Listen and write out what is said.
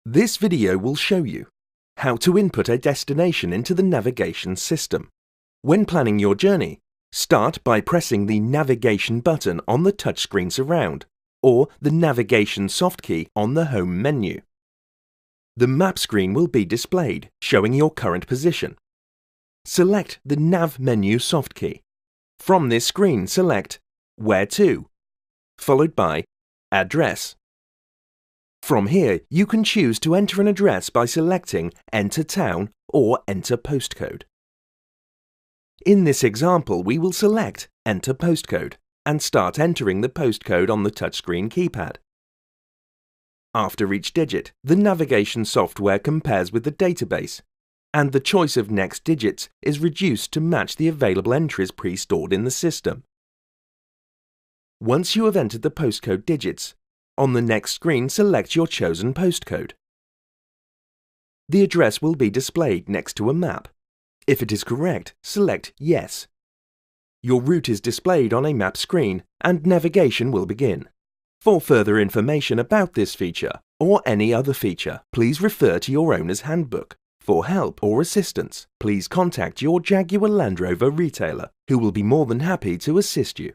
This video will show you how to input a destination into the navigation system. When planning your journey, start by pressing the Navigation button on the touchscreen surround or the Navigation soft key on the Home menu. The map screen will be displayed, showing your current position. Select the Nav menu soft key. From this screen, select Where to, followed by Address. From here, you can choose to enter an address by selecting Enter Town or Enter Postcode. In this example, we will select Enter Postcode and start entering the postcode on the touchscreen keypad. After each digit, the navigation software compares with the database, and the choice of next digits is reduced to match the available entries pre-stored in the system. Once you have entered the postcode digits, on the next screen select your chosen postcode. The address will be displayed next to a map. If it is correct, select Yes. Your route is displayed on a map screen and navigation will begin. For further information about this feature or any other feature, please refer to your owner's handbook. For help or assistance, please contact your Jaguar Land Rover retailer, who will be more than happy to assist you.